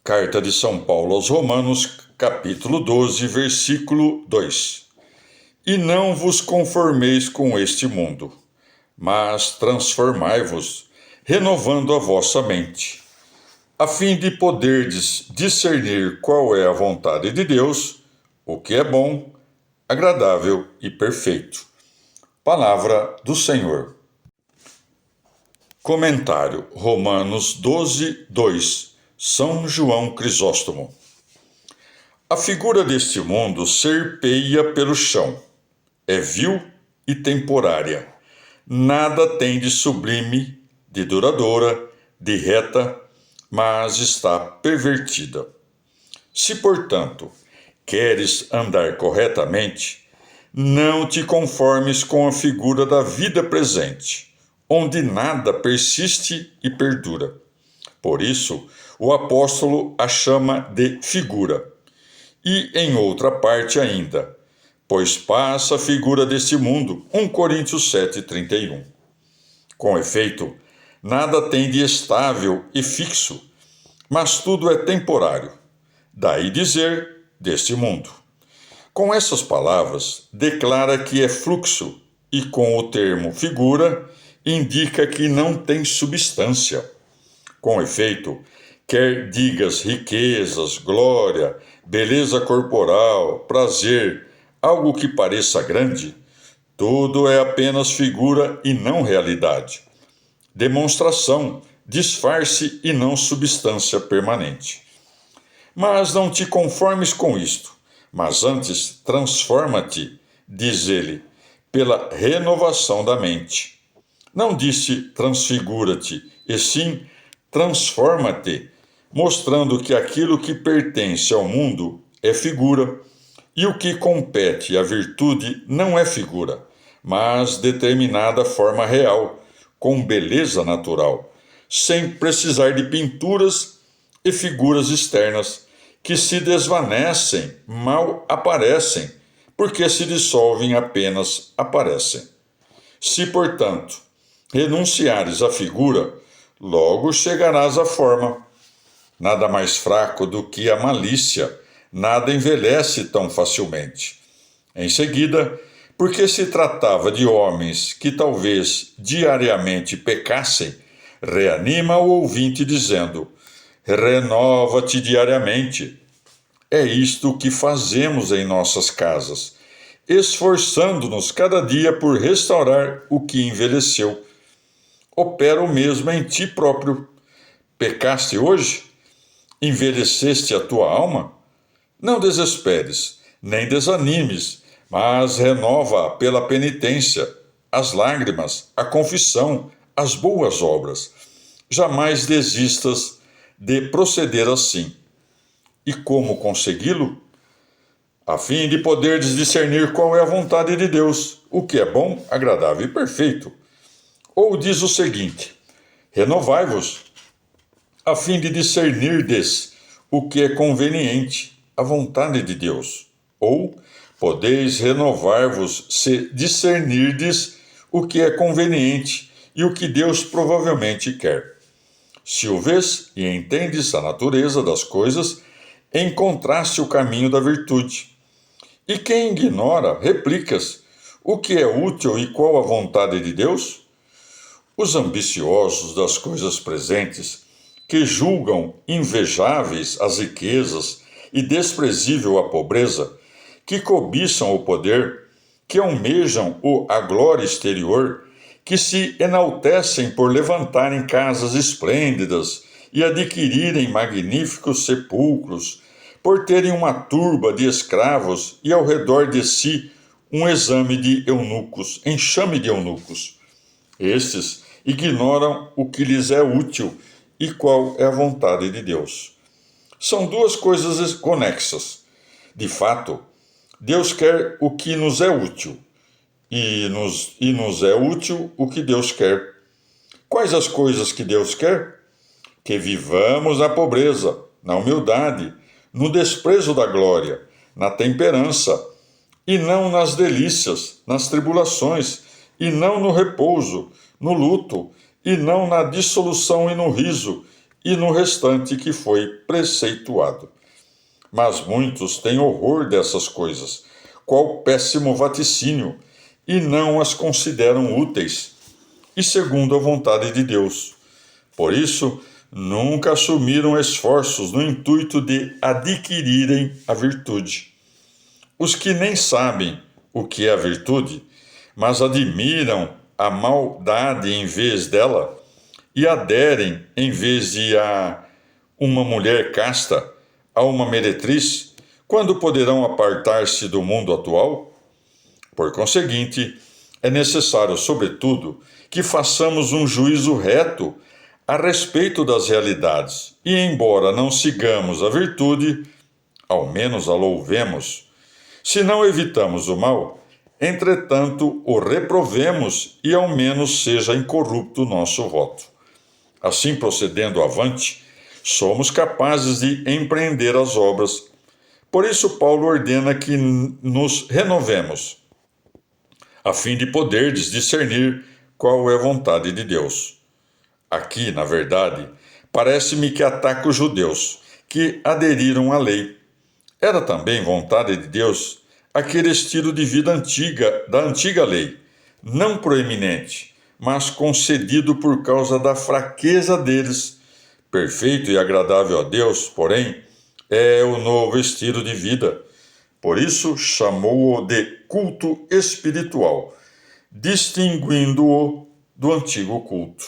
Carta de São Paulo aos Romanos, capítulo 12, versículo 2. E não vos conformeis com este mundo, mas transformai-vos, renovando a vossa mente, a fim de poderdes discernir qual é a vontade de Deus, o que é bom, agradável e perfeito. Palavra do Senhor. Comentário: Romanos 12, 2. São João Crisóstomo. A figura deste mundo serpeia pelo chão. É vil e temporária. Nada tem de sublime, de duradoura, de reta, mas está pervertida. Se, portanto, queres andar corretamente, não te conformes com a figura da vida presente, onde nada persiste e perdura. Por isso, o apóstolo a chama de figura. E em outra parte ainda, pois passa a figura deste mundo, 1 Coríntios 7:31. Com efeito, nada tem de estável e fixo, mas tudo é temporário. Daí dizer, deste mundo. Com essas palavras, declara que é fluxo e com o termo figura, indica que não tem substância. Com efeito, quer digas riquezas, glória, beleza corporal, prazer, algo que pareça grande, tudo é apenas figura e não realidade. Demonstração, disfarce e não substância permanente. Mas não te conformes com isto, mas antes transforma-te, diz ele, pela renovação da mente. Não disse transfigura-te, e sim transforma-te, mostrando que aquilo que pertence ao mundo é figura, e o que compete à virtude não é figura, mas determinada forma real, com beleza natural, sem precisar de pinturas e figuras externas, que se desvanecem, mal aparecem, porque se dissolvem apenas aparecem. Se, portanto, renunciares à figura, logo chegarás à forma. Nada mais fraco do que a malícia, nada envelhece tão facilmente. Em seguida, porque se tratava de homens que talvez diariamente pecassem, reanima o ouvinte dizendo: renova-te diariamente. É isto que fazemos em nossas casas, esforçando-nos cada dia por restaurar o que envelheceu. Opera o mesmo em ti próprio. Pecaste hoje? Envelheceste a tua alma? Não desesperes, nem desanimes, mas renova-a pela penitência, as lágrimas, a confissão, as boas obras. Jamais desistas de proceder assim. E como consegui-lo? A fim de poderes discernir qual é a vontade de Deus, o que é bom, agradável e perfeito. Ou diz o seguinte: renovai-vos, a fim de discernirdes o que é conveniente, a vontade de Deus. Ou podeis renovar-vos se discernirdes o que é conveniente e o que Deus provavelmente quer. Se o vês e entendes a natureza das coisas, encontraste o caminho da virtude. E quem ignora, replicas, o que é útil e qual a vontade de Deus? Os ambiciosos das coisas presentes, que julgam invejáveis as riquezas e desprezível a pobreza, que cobiçam o poder, que almejam a glória exterior, que se enaltecem por levantarem casas esplêndidas e adquirirem magníficos sepulcros, por terem uma turba de escravos e ao redor de si um enxame de eunucos. Estes ignoram o que lhes é útil e qual é a vontade de Deus. São duas coisas conexas. De fato, Deus quer o que nos é útil, e nos é útil o que Deus quer. Quais as coisas que Deus quer? Que vivamos na pobreza, na humildade, no desprezo da glória, na temperança, e não nas delícias, nas tribulações, e não no repouso, no luto, e não na dissolução e no riso, e no restante que foi preceituado. Mas muitos têm horror dessas coisas, qual péssimo vaticínio, e não as consideram úteis, e segundo a vontade de Deus. Por isso, nunca assumiram esforços no intuito de adquirirem a virtude. Os que nem sabem o que é a virtude, mas admiram a maldade em vez dela, e aderem, em vez de a uma mulher casta, a uma meretriz, quando poderão apartar-se do mundo atual? Por conseguinte, é necessário, sobretudo, que façamos um juízo reto a respeito das realidades, e embora não sigamos a virtude, ao menos a louvemos. Se não evitamos o mal, entretanto o reprovemos e ao menos seja incorrupto o nosso voto. Assim, procedendo avante, somos capazes de empreender as obras. Por isso, Paulo ordena que nos renovemos, a fim de poderdes discernir qual é a vontade de Deus. Aqui, na verdade, parece-me que ataca os judeus, que aderiram à lei. Era também vontade de Deus aquele estilo de vida antiga, da antiga lei, não proeminente, mas concedido por causa da fraqueza deles. Perfeito e agradável a Deus, porém, é o novo estilo de vida. Por isso chamou-o de culto espiritual, distinguindo-o do antigo culto.